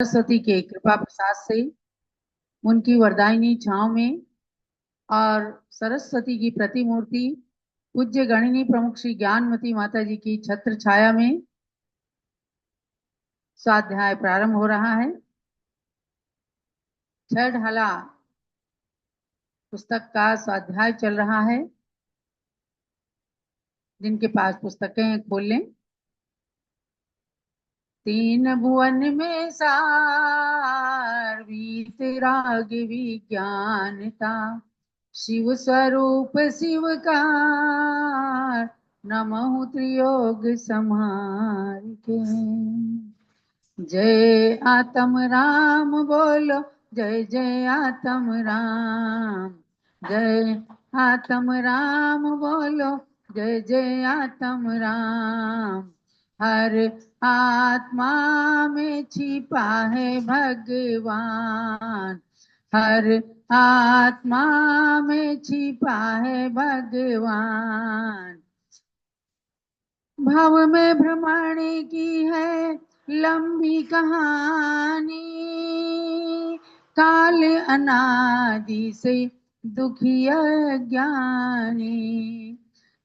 सरस्वती के कृपा प्रसाद से, उनकी वरदायिनी छांव में और सरस्वती की प्रतिमूर्ति पूज्य गणिनी प्रमुख श्री ज्ञानमती माता जी की छत्र छाया में स्वाध्याय प्रारंभ हो रहा है। छह ढाला पुस्तक का स्वाध्याय चल रहा है। जिनके पास पुस्तकें हैं खोल लें। तीन भुवन में सार वीतराग विज्ञानता, शिव स्वरूप शिव का नमः त्रियोग समार के। जय आत्म राम बोलो, जय जय आत्म राम। जय आत्म राम बोलो, जय जय आत्म राम। हर आत्मा में छिपा है भगवान, हर आत्मा में छिपा है भगवान। भव में भ्रमण की है लंबी कहानी, काल अनादि से दुखी अज्ञानी।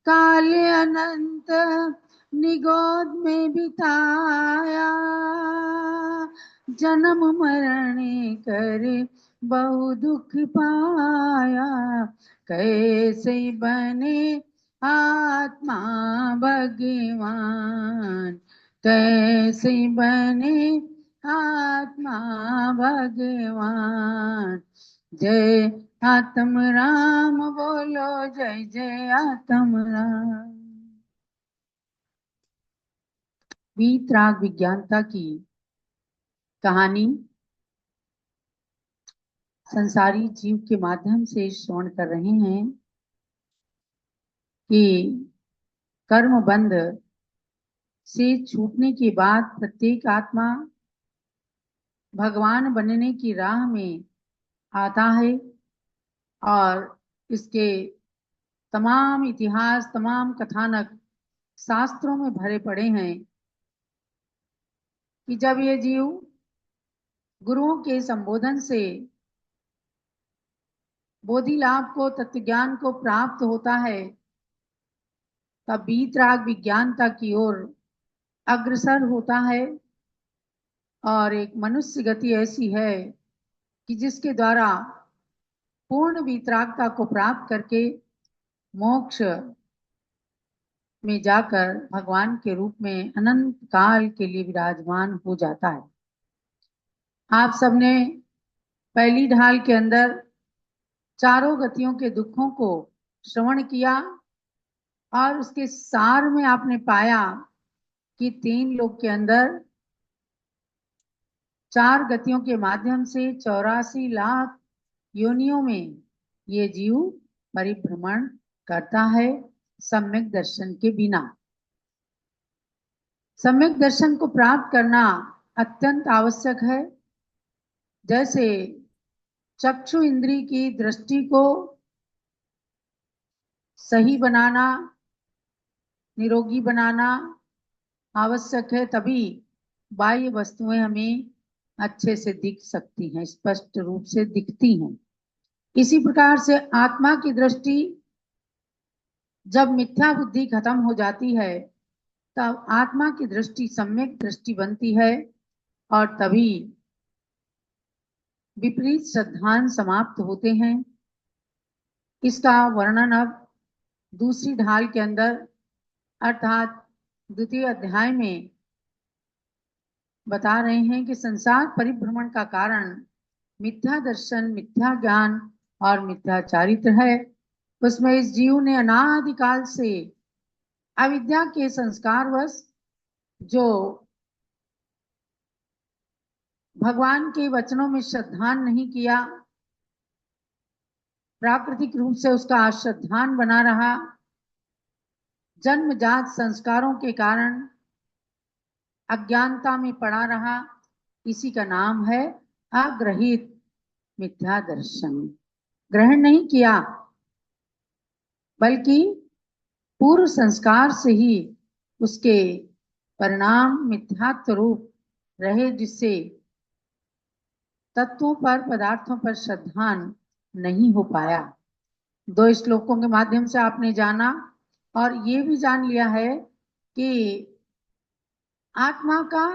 काल अनंत निगोद में बिताया, जन्म मरण कर बहु दुख पाया। कैसे बने आत्मा भगवान, कैसे बने आत्मा भगवान। जय आत्म राम बोलो, जय जय आत्म राम। वीतराग विज्ञानता की कहानी संसारी जीव के माध्यम से श्रवण कर रहे हैं कि कर्म बंध से छूटने के बाद प्रत्येक आत्मा भगवान बनने की राह में आता है और इसके तमाम इतिहास, तमाम कथानक शास्त्रों में भरे पड़े हैं कि जब ये जीव गुरुओं के संबोधन से बोधि लाभ को, तत्व ज्ञान को प्राप्त होता है, तब वीतराग विज्ञानता की ओर अग्रसर होता है। और एक मनुष्य गति ऐसी है कि जिसके द्वारा पूर्ण वीतरागता को प्राप्त करके मोक्ष में जाकर भगवान के रूप में अनंत काल के लिए विराजमान हो जाता है। आप सबने पहली ढाल के अंदर चारों गतियों के दुखों को श्रवण किया और उसके सार में आपने पाया कि तीन लोक के अंदर चार गतियों के माध्यम से 84 लाख योनियों में ये जीव परिभ्रमण करता है सम्यक दर्शन के बिना। सम्यक दर्शन को प्राप्त करना अत्यंत आवश्यक है। जैसे चक्षु इंद्री की दृष्टि को सही बनाना, निरोगी बनाना आवश्यक है, तभी बाह्य वस्तुएं हमें अच्छे से दिख सकती हैं, स्पष्ट रूप से दिखती हैं। इसी प्रकार से आत्मा की दृष्टि जब मिथ्या बुद्धि खत्म हो जाती है, तब आत्मा की दृष्टि सम्यक दृष्टि बनती है और तभी विपरीत श्रद्धान समाप्त होते हैं। इसका वर्णन अब दूसरी ढाल के अंदर अर्थात द्वितीय अध्याय में बता रहे हैं कि संसार परिभ्रमण का कारण मिथ्या दर्शन, मिथ्या ज्ञान और मिथ्या चारित्र है। उसमें इस जीव ने अनादिकाल से अविद्या के संस्कारवश जो भगवान के वचनों में श्रद्धान नहीं किया, प्राकृतिक रूप से उसका अश्रद्धान बना रहा, जन्मजात संस्कारों के कारण अज्ञानता में पड़ा रहा, इसी का नाम है अग्रहित मिथ्या दर्शन। ग्रहण नहीं किया, बल्कि पूर्व संस्कार से ही उसके परिणाम मिथ्यात्व रूप रहे, जिससे तत्वों पर, पदार्थों पर श्रद्धान नहीं हो पाया। दो श्लोकों के माध्यम से आपने जाना और ये भी जान लिया है कि आत्मा का,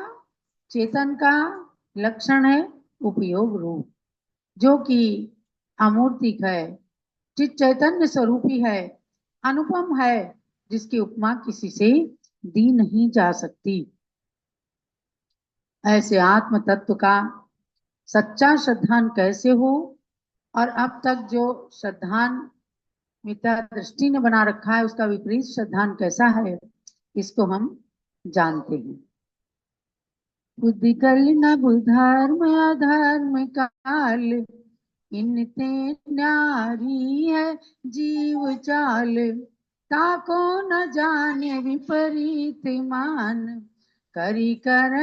चेतन का लक्षण है उपयोग रूप, जो कि अमूर्तिक है, चित चैतन्य स्वरूपी है, अनुपम है, जिसकी उपमा किसी से दी नहीं जा सकती। ऐसे आत्म तत्व का सच्चा श्रद्धान कैसे हो, और अब तक जो श्रद्धान मिथ्या दृष्टि ने बना रखा है उसका विपरीत श्रद्धान कैसा है, इसको हम जानते हैं। बुद्धि कल न बुधर्म अधर्म काल, इनते न्यारी है जीव चाल, ताको न जाने विपरीत मान, करी कर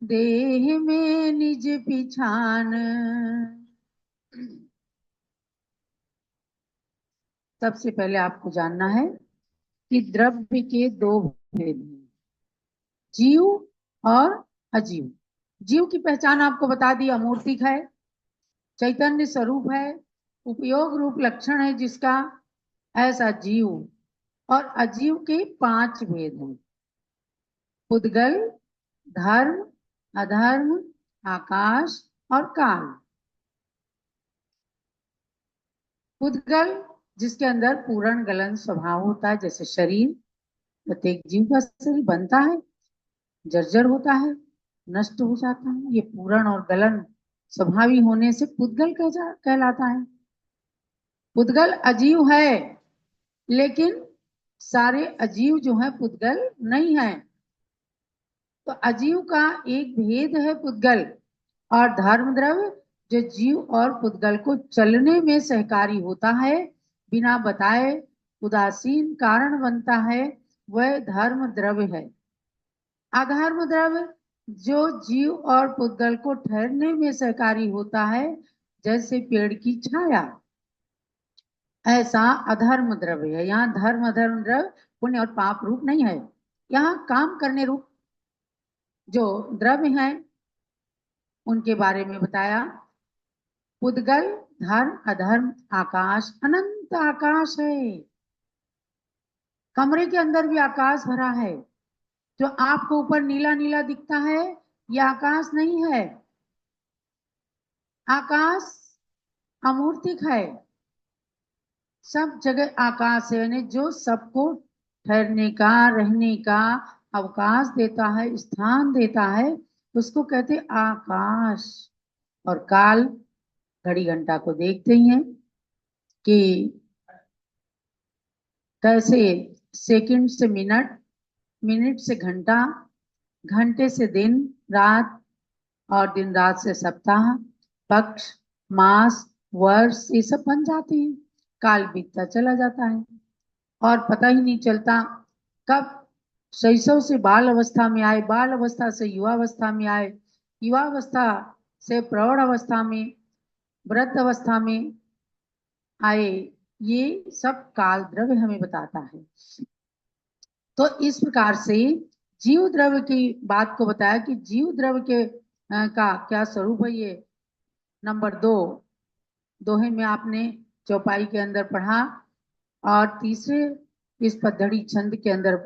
देह में निज पिछान। सबसे पहले आपको जानना है कि द्रव्य के दो भेद हैं, जीव और अजीव। जीव की पहचान आपको बता दी, अमूर्तिक है, चैतन्य स्वरूप है, उपयोग रूप लक्षण है जिसका, ऐसा जीव। और अजीव के 5 भेद हैं, उद्गल, धर्म, अधर्म, आकाश और काल। उद्गल जिसके अंदर पूर्ण गलन स्वभाव होता है, जैसे शरीर, प्रत्येक जीव का शरीर बनता है, जर्जर होता है, नष्ट हो जाता है, ये पूर्ण और गलन स्वभावी होने से पुद्गल कहलाता है। पुद्गल अजीव है, लेकिन सारे अजीव जो है पुद्गल नहीं है। तो अजीव का एक भेद है पुद्गल, और धर्म द्रव्य जो जीव और पुद्गल को चलने में सहकारी होता है, बिना बताए उदासीन कारण बनता है, वह धर्म द्रव्य है। अधर्म द्रव्य जो जीव और पुद्गल को ठहरने में सहकारी होता है, जैसे पेड़ की छाया, ऐसा अधर्म द्रव्य है। यहाँ धर्म अधर्म द्रव्य पुण्य और पाप रूप नहीं है, यहाँ काम करने रूप जो द्रव्य हैं उनके बारे में बताया। पुद्गल, धर्म, अधर्म, आकाश, अनंत आकाश है। कमरे के अंदर भी आकाश भरा है। जो आपको ऊपर नीला नीला दिखता है, यह आकाश नहीं है। आकाश अमूर्तिक है, सब जगह आकाश है, यानी जो सबको ठहरने का, रहने का अवकाश देता है, स्थान देता है, उसको कहते आकाश। और काल, घड़ी घंटा को देखते ही हैं कि कैसे सेकंड से मिनट, मिनट से घंटा, घंटे से दिन रात, और दिन रात से सप्ताह, पक्ष, मास, वर्ष, ये सब बन जाते हैं। काल बीतता चला जाता है और पता ही नहीं चलता कब शैशव से बाल अवस्था में आए, बाल अवस्था से युवावस्था में आए, युवावस्था से प्रौढ़ अवस्था में, वृद्ध अवस्था में आए। ये सब काल द्रव्य हमें बताता है। तो इस प्रकार से जीव द्रव्य की बात को बताया कि जीव द्रव्य के का क्या स्वरूप है। ये नंबर 2 दोहे में आपने चौपाई के अंदर पढ़ा, और तीसरे इस पद्धति छंद के अंदर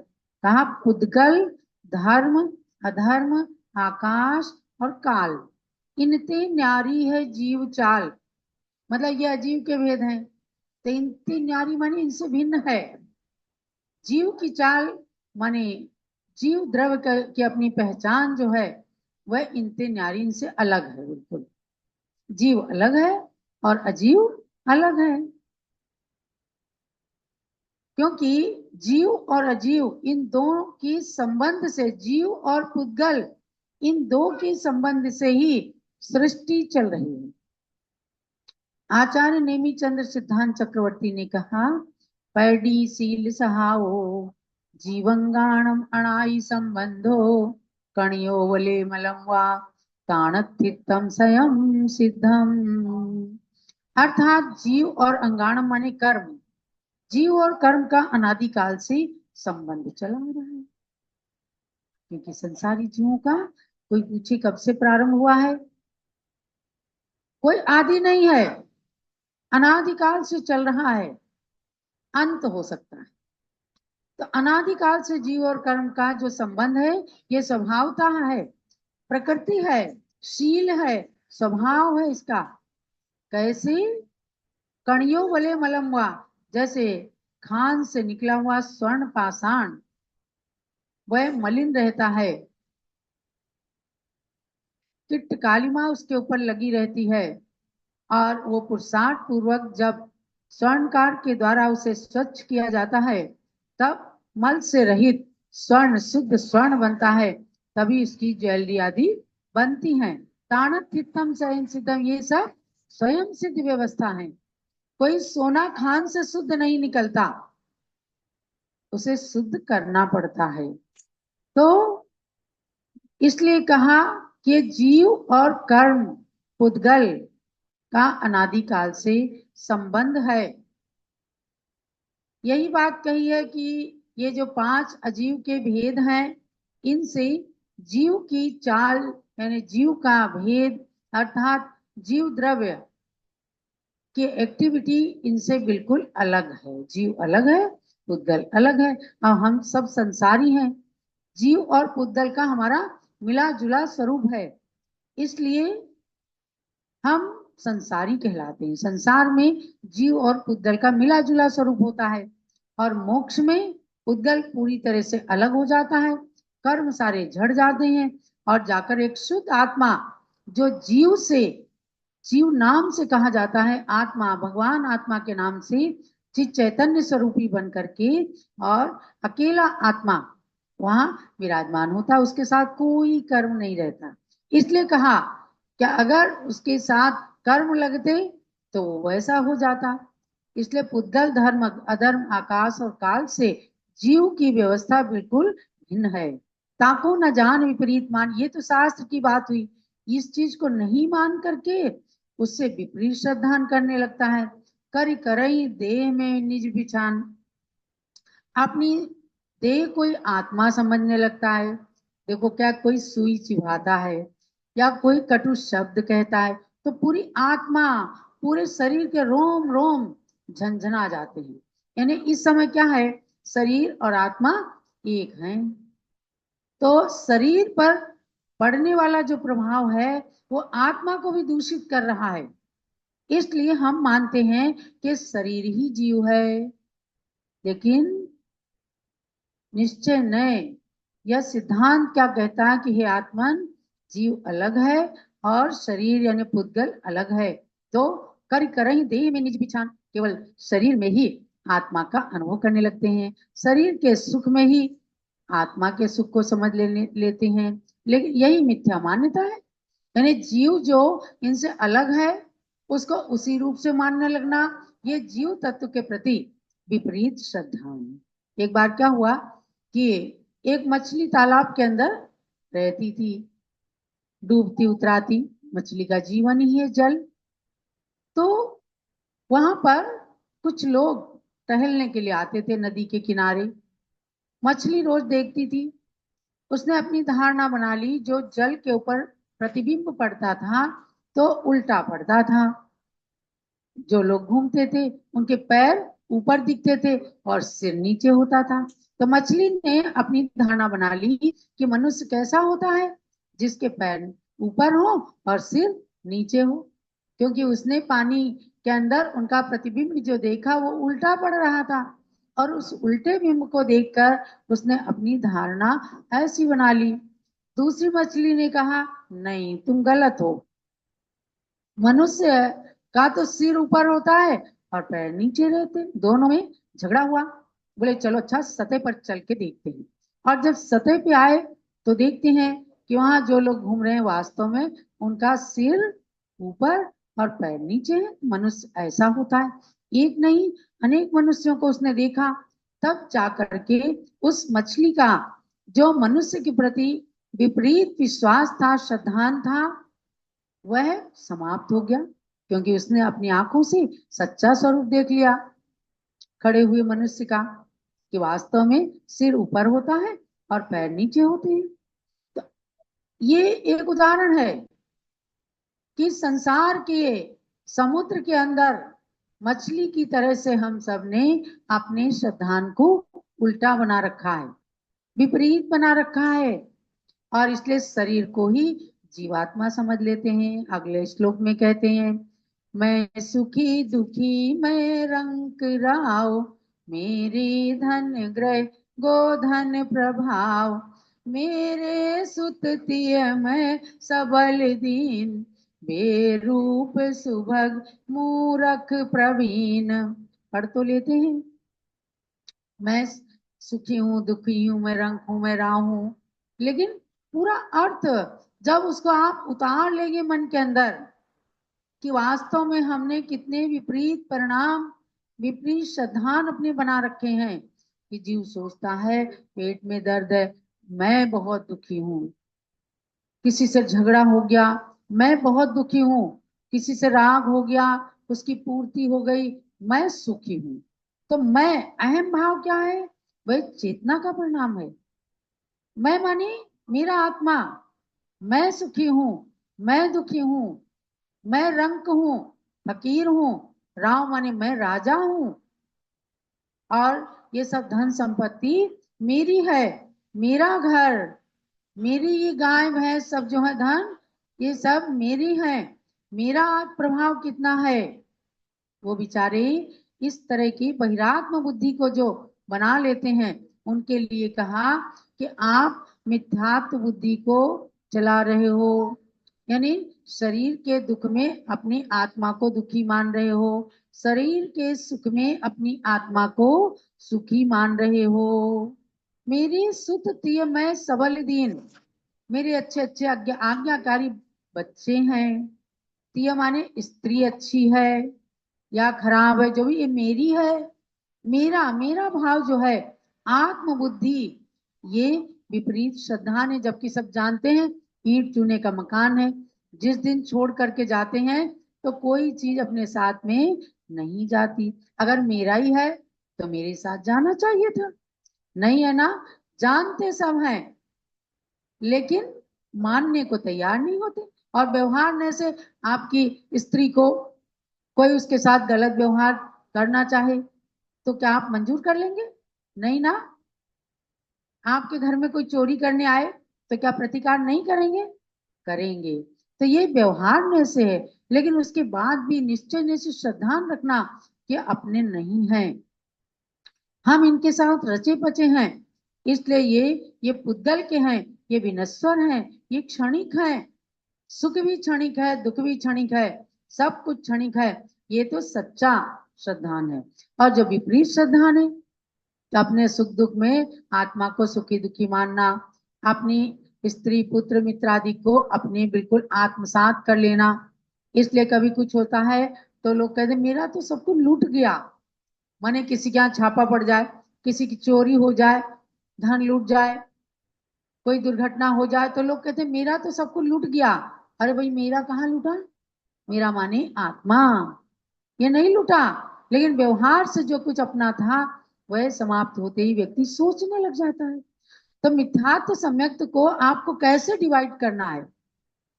कहा, पुद्गल, धर्म, अधर्म, आकाश और काल, इनते न्यारी है जीव चाल। मतलब ये अजीव के भेद हैं, तो इनते न्यारी माने इनसे भिन्न है। जीव की चाल माने जीव द्रव्य की अपनी पहचान जो है वह इनते न्यारी, इनसे अलग है बिल्कुल। जीव अलग है और अजीव अलग है, क्योंकि जीव और अजीव इन दो की संबंध से, जीव और पुद्गल इन दो के संबंध से ही सृष्टि चल रही है। आचार्य नेमी चंद्र सिद्धांत चक्रवर्ती ने कहा, पैडी सील सहाओ जीवंगाणम अणाई संबंधो, कणियो वले मलम वा ताणत्थितम स्वयं सिद्धम। अर्थात जीव और अंगाणम माने कर्म, जीव और कर्म का अनादिकाल से संबंध चला आ रहा है। क्योंकि संसारी जीवों का कोई पूछे कब से प्रारंभ हुआ है, कोई आदि नहीं है, अनादिकाल से चल रहा है, अंत हो सकता है। तो अनादिकाल से जीव और कर्म का जो संबंध है, ये स्वभावता है, प्रकृति है, शील है, स्वभाव है इसका। कैसे? कणियों वले मलम हुआ, जैसे खान से निकला हुआ स्वर्ण पाषाण वह मलिन रहता है, किट कालिमा उसके ऊपर लगी रहती है, और वो पुरुषार्थ पूर्वक जब स्वर्णकार के द्वारा उसे स्वच्छ किया जाता है, तब मल से रहित स्वर्ण, शुद्ध स्वर्ण बनता है, तभी इसकी ज्वेलरी आदि बनती हैं। ताणत्थितम स्वयं सिद्धम, ये सब स्वयं सिद्ध व्यवस्था है। कोई सोना खान से शुद्ध नहीं निकलता, उसे शुद्ध करना पड़ता है। तो इसलिए कहा कि जीव और कर्म, पुद्गल का अनादिकाल से संबंध है। यही बात कही है कि ये जो 5 अजीव के भेद हैं, इनसे जीव की चाल, यानी जीव का भेद, अर्थात जीव द्रव्य की एक्टिविटी इनसे बिल्कुल अलग है। जीव अलग है, पुद्गल अलग है, और हम सब संसारी हैं। जीव और पुद्गल का हमारा मिला जुला स्वरूप है, इसलिए हम संसारी कहलाते हैं। संसार में जीव और पुद्गल का मिला जुला स्वरूप होता है, और मोक्ष में पुद्गल पूरी तरह से अलग हो जाता है, कर्म सारे झड़ जाते हैं, और जाकर एक शुद्ध आत्मा, जो जीव से, जीव नाम से कहा जाता है, आत्मा भगवान आत्मा के नाम से चित चैतन्य स्वरूपी बन करके, और अकेला आत्मा वहां विराजमान होता है, उसके साथ कोई कर्म नहीं रहता। इसलिए कहा कि अगर उसके साथ कर्म लगते तो वैसा हो जाता। इसलिए पुद्गल धर्म अधर्म आकाश और काल से जीव की व्यवस्था बिल्कुल भिन्न है। ताको न जान विपरीत मान, ये तो शास्त्र की बात हुई। इस चीज को नहीं मान करके उससे विपरीत श्रद्धान करने लगता है। कर करई देह में निज बिछान, अपनी देह कोई आत्मा समझने लगता है। देखो, क्या कोई सुई चिढ़ाता है या कोई कटु शब्द कहता है, तो पूरी आत्मा, पूरे शरीर के रोम रोम झंझना जाते हैं। यानी इस समय क्या है, शरीर और आत्मा एक हैं। तो शरीर पर पड़ने वाला जो प्रभाव है, वो आत्मा को भी दूषित कर रहा है। इसलिए हम मानते हैं कि शरीर ही जीव है, लेकिन निश्चय नहीं। यह सिद्धांत क्या कहता है कि हे आत्मन, जीव अलग है और शरीर यानी पुद्गल अलग है। तो कर करही देह में निज बिछान, केवल शरीर में ही आत्मा का अनुभव करने लगते हैं, शरीर के सुख में ही आत्मा के सुख को समझ लेते हैं। लेकिन यही मिथ्या मान्यता है। यानी जीव जो इनसे अलग है, उसको उसी रूप से मानने लगना, ये जीव तत्व के प्रति विपरीत श्रद्धा है। एक बार क्या हुआ कि एक मछली तालाब के अंदर रहती थी, डूबती उतराती, मछली का जीवन ही है जल। तो वहां पर कुछ लोग टहलने के लिए आते थे नदी के किनारे। मछली रोज देखती थी, उसने अपनी धारणा बना ली, जो जल के ऊपर प्रतिबिंब पड़ता था तो उल्टा पड़ता था। जो लोग घूमते थे उनके पैर ऊपर दिखते थे और सिर नीचे होता था। तो मछली ने अपनी धारणा बना ली कि मनुष्य कैसा होता है, जिसके पैर ऊपर हो और सिर नीचे हो, क्योंकि उसने पानी के अंदर उनका प्रतिबिंब जो देखा वो उल्टा पड़ रहा था, और उस उल्टे बिंब को देखकर उसने अपनी धारणा ऐसी बना ली। दूसरी मछली ने कहा, नहीं, तुम गलत हो, मनुष्य का तो सिर ऊपर होता है और पैर नीचे रहते, दोनों में झगड़ा हुआ। बोले चलो अच्छा, सतह पर चल के देखते हैं। और जब सतह पे आए तो देखते हैं कि वहां जो लोग घूम रहे हैं वास्तव में उनका सिर ऊपर और पैर नीचे है। मनुष्य ऐसा होता है, एक नहीं अनेक मनुष्यों को उसने देखा। तब जा करके उस मछली का जो मनुष्य के प्रति विपरीत विश्वास था, श्रद्धान था, वह समाप्त हो गया, क्योंकि उसने अपनी आंखों से सच्चा स्वरूप देख लिया खड़े हुए मनुष्य का, कि वास्तव में सिर ऊपर होता है और पैर नीचे होते हैं। तो ये एक उदाहरण है कि संसार के समुद्र के अंदर मछली की तरह से हम सब ने अपने श्रद्धान को उल्टा बना रखा है, विपरीत बना रखा है, और इसलिए शरीर को ही जीवात्मा समझ लेते हैं। अगले श्लोक में कहते हैं, मैं सुखी दुखी मैं रंक राव, मेरे धन ग्रह गोधन प्रभाव, मेरे सुत तिय मैं सबल दीन, बेरूप सुभग मूरख प्रवीण। पढ़ तो लेते हैं, मैं सुखी हूँ दुखी हूँ मैं रंक हूँ मैं राव हूँ, लेकिन पूरा अर्थ जब उसको आप उतार लेंगे मन के अंदर कि वास्तव में हमने कितने विपरीत परिणाम, विपरीत श्रद्धान अपने बना रखे हैं, कि जीव सोचता है पेट में दर्द है, मैं बहुत दुखी हूँ, किसी से झगड़ा हो गया, मैं बहुत दुखी हूँ, किसी से राग हो गया, उसकी पूर्ति हो गई, मैं सुखी हूँ। तो मैं, अहम भाव क्या है, वह चेतना का परिणाम है। मैं माने मेरा आत्मा, मैं सुखी हूँ, मैं दुखी हूँ, मैं रंक हूँ, फकीर हूँ, राव माने मैं राजा हूँ, और ये सब धन संपत्ति मेरी है, मेरा घर, मेरी ये गाय भैंस सब जो है धन, ये सब मेरी है, मेरा प्रभाव कितना है। वो बेचारे इस तरह की बहिरात्म बुद्धि को जो बना लेते हैं, उनके लिए कहा कि आप मिथ्यात्व बुद्धि को चला रहे हो, यानी शरीर के दुख में अपनी आत्मा को दुखी मान रहे हो, शरीर के सुख में अपनी आत्मा को सुखी मान रहे हो। मेरी सुत तिय मैं सबल दीन, मेरे अच्छे अच्छे आज्ञाकारी बच्चे हैं, तिय माने स्त्री अच्छी है या खराब है, जो भी, ये मेरी है, मेरा मेरा भाव जो है, आत्म बुद्धि, ये विपरीत श्रद्धा ने, जबकि सब जानते हैं ईंट चूने का मकान है, जिस दिन छोड़ करके जाते हैं तो कोई चीज अपने साथ में नहीं जाती। अगर मेरा ही है तो मेरे साथ जाना चाहिए था, नहीं है ना, जानते सब हैं लेकिन मानने को तैयार नहीं होते। और व्यवहार ने से आपकी स्त्री को कोई उसके साथ गलत व्यवहार करना चाहे तो क्या आप मंजूर कर लेंगे? नहीं ना। आपके घर में कोई चोरी करने आए तो क्या प्रतिकार नहीं करेंगे? करेंगे। तो ये व्यवहार में से है, लेकिन उसके बाद भी निश्चय निश्चय श्रद्धान रखना कि अपने नहीं है, हम इनके साथ रचे पचे हैं, इसलिए ये पुद्गल के हैं, ये विनश्वर हैं, ये क्षणिक हैं, सुख भी क्षणिक है दुख भी क्षणिक है, सब कुछ क्षणिक है। ये तो सच्चा श्रद्धान है। और जो विपरीत श्रद्धान है, तो अपने सुख दुख में आत्मा को सुखी दुखी मानना, अपनी स्त्री पुत्र मित्र आदि को अपने बिल्कुल आत्मसात कर लेना। इसलिए कभी कुछ होता है तो लोग कहते मेरा तो सब कुछ लूट गया, माने किसी के यहाँ छापा पड़ जाए, किसी की चोरी हो जाए, धन लूट जाए, कोई दुर्घटना हो जाए, तो लोग कहते मेरा तो सब कुछ लूट गया। अरे भाई मेरा कहाँ लूटा, मेरा माने आत्मा, ये नहीं लूटा, लेकिन व्यवहार से जो कुछ अपना था वह समाप्त होते ही व्यक्ति सोचने लग जाता है। तो मिथ्यात्व सम्यक्त को आपको कैसे डिवाइड करना है?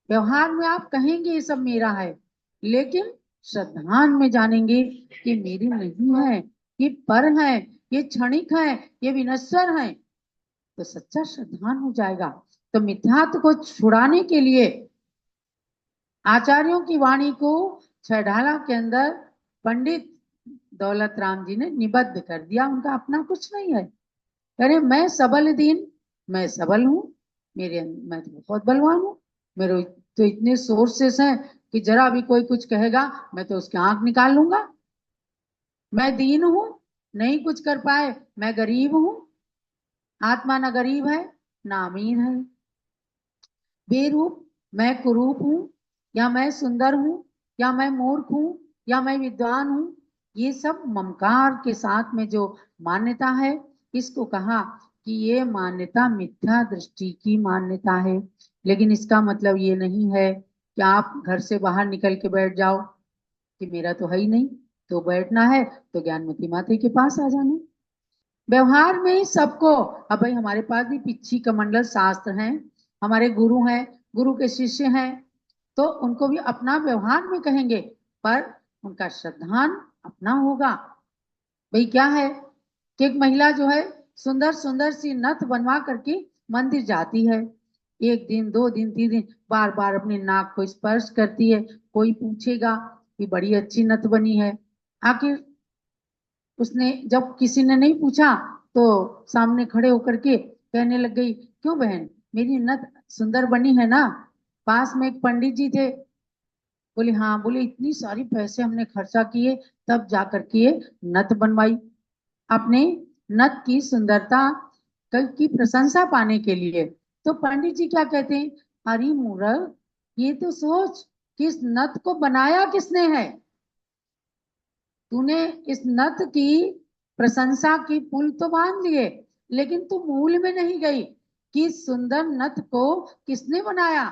व्यवहार में आप कहेंगे ये सब मेरा है, लेकिन श्रद्धान में जानेंगे कि मेरी नहीं है, ये पर है, ये क्षणिक है, ये विनश्वर है, तो सच्चा श्रद्धान हो जाएगा। तो मिथ्यात्व को छुड़ाने के लिए आचार्यों की वाणी को छठाला के अंदर पंडित दौलत राम जी ने निबद्ध कर दिया, उनका अपना कुछ नहीं है। अरे मैं सबल दीन, मैं सबल हूँ, मैं तो बहुत बलवान हूँ, मेरे तो इतने सोर्सेस हैं कि जरा भी कोई कुछ कहेगा मैं तो उसकी आंख निकाल लूंगा। मैं दीन हूँ, नहीं कुछ कर पाए, मैं गरीब हूँ, आत्मा ना गरीब है ना अमीर है, बेरूप, मैं कुरूप हूँ, या मैं सुंदर हूँ, या मैं मूर्ख हूँ, या मैं विद्वान हूँ, ये सब ममकार के साथ में जो मान्यता है, इसको कहा कि ये मान्यता मिथ्या दृष्टि की मान्यता है। लेकिन इसका मतलब ये नहीं है कि आप घर से बाहर निकल के बैठ जाओ कि मेरा तो है ही नहीं, तो बैठना है तो ज्ञानमती माता के पास आ जाना। व्यवहार में ही सबको, अब भाई हमारे पास भी पिच्छी कमंडल शास्त्र हैं, हमारे गुरु हैं, गुरु के शिष्य हैं, तो उनको भी अपना व्यवहार में कहेंगे, पर उनका श्रद्धान अपना होगा। भाई क्या है कि एक महिला जो है सुंदर सुंदर सी नथ बनवा करके मंदिर जाती है, एक दिन, दो दिन, तीन दिन, बार बार अपने नाक को स्पर्श करती है। कोई पूछेगा कि बड़ी अच्छी नथ बनी है। आखिर उसने, जब किसी ने नहीं पूछा, तो सामने खड़े होकर के कहने लग गई, क्यों बहन, मेरी नथ सुंदर बनी है ना? पास में एक पंडित जी थे, बोले हाँ। बोले इतनी सारी पैसे हमने खर्चा किए, तब जा करके ये नथ बनवाई, अपने नथ की सुंदरता की प्रशंसा पाने के लिए। तो पंडित जी क्या कहते हैं, अरे मूर्ख, ये तो सोच कि इस नथ को बनाया किसने है। तूने इस नथ की प्रशंसा की पुल तो बांध लिए, लेकिन तू मूल में नहीं गई कि सुंदर नथ को किसने बनाया,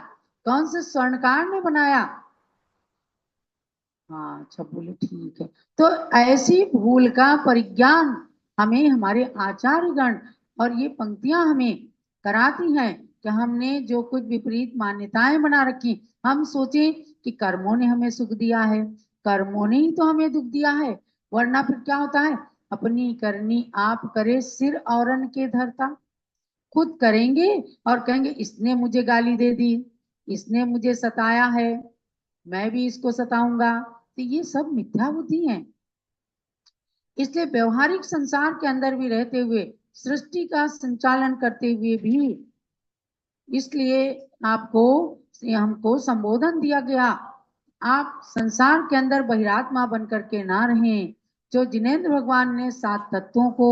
कौन से स्वर्णकार ने बनाया। हाँ अच्छा, बोले ठीक है। तो ऐसी भूल का परिज्ञान हमें हमारे आचार्यगण और ये पंक्तियां हमें कराती हैं कि हमने जो कुछ विपरीत मान्यताएं बना रखी, हम सोचे कि कर्मों ने हमें सुख दिया है, कर्मों ने ही तो हमें दुख दिया है। वरना फिर क्या होता है, अपनी करनी आप करे सिर औरन के धरता। खुद करेंगे और कहेंगे इसने मुझे गाली दे दी, इसने मुझे सताया है, मैं भी इसको सताऊंगा। तो ये सब मिथ्या बुद्धि है। इसलिए व्यवहारिक संसार के अंदर भी रहते हुए, सृष्टि का संचालन करते हुए भी, इसलिए आपको, हमको संबोधन दिया गया, आप संसार के अंदर बहिरात्मा बन करके ना रहें। जो जिनेन्द्र भगवान ने सात तत्वों को,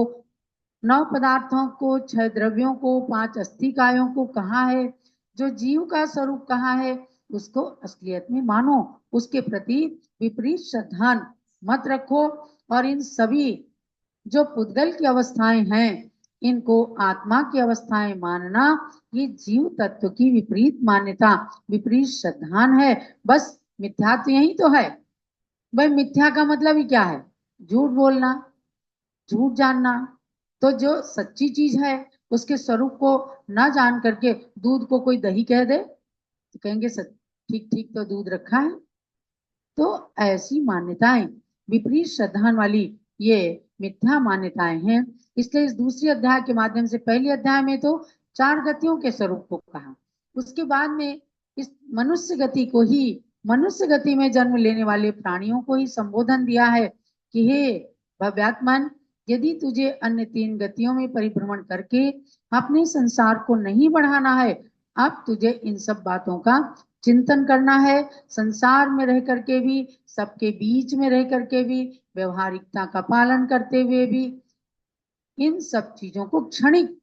नौ पदार्थों को, छह द्रव्यों को, पांच अस्थिकायों को कहा है, जो जीव का स्वरूप कहा है, उसको असलियत में मानो, उसके प्रति विपरीत श्रद्धा मत रखो। और इन सभी जो पुद्गल की अवस्थाएं हैं, इनको आत्मा की अवस्थाएं मानना, ये जीव तत्व की विपरीत मान्यता, विपरीत श्रद्धान है। बस मिथ्या तो यही तो है। भाई मिथ्या का मतलब ही क्या है, झूठ बोलना, झूठ जानना। तो जो सच्ची चीज है उसके स्वरूप को ना जान करके दूध को कोई दही कह दे, तो कहेंगे सच, ठीक ठीक तो दूध रखा है। तो ऐसी मान्यताएं, विपरीत श्रद्धा वाली, ये मिथ्या मान्यताएं हैं। इसलिए इस दूसरे अध्याय के माध्यम से, पहले अध्याय में तो चार गतियों के स्वरूप को कहा, उसके बाद में इस मनुष्य गति को ही, मनुष्य गति में जन्म लेने वाले प्राणियों को ही संबोधन दिया है कि हे भव्यात्मन, यदि तुझे अन्य तीन गतियों में परिभ्रमण करके अपने संसार को नहीं बढ़ाना है, अब तुझे इन सब बातों का चिंतन करना है। संसार में रह करके भी, सबके बीच में रह करके भी, व्यवहारिकता का पालन करते हुए भी, इन सब चीजों को क्षणिक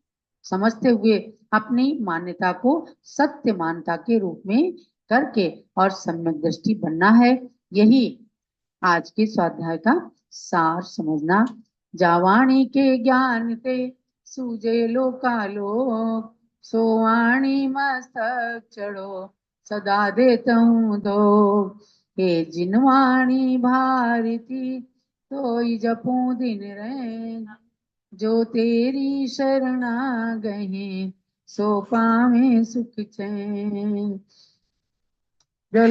समझते हुए अपनी मान्यता को सत्य मान्यता के रूप में करके और सम्यक दृष्टि बनना है। यही आज के स्वाध्याय का सार समझना। जावाणी के ज्ञान ते सूझे लोकालोक, सोवाणी मस्तक चढ़ो सदा देता हूँ दो। हे जिनवाणी भारती तो जपू दिन रैन, जो तेरी शरणा गहे सो पावे सुख चैन। चलो।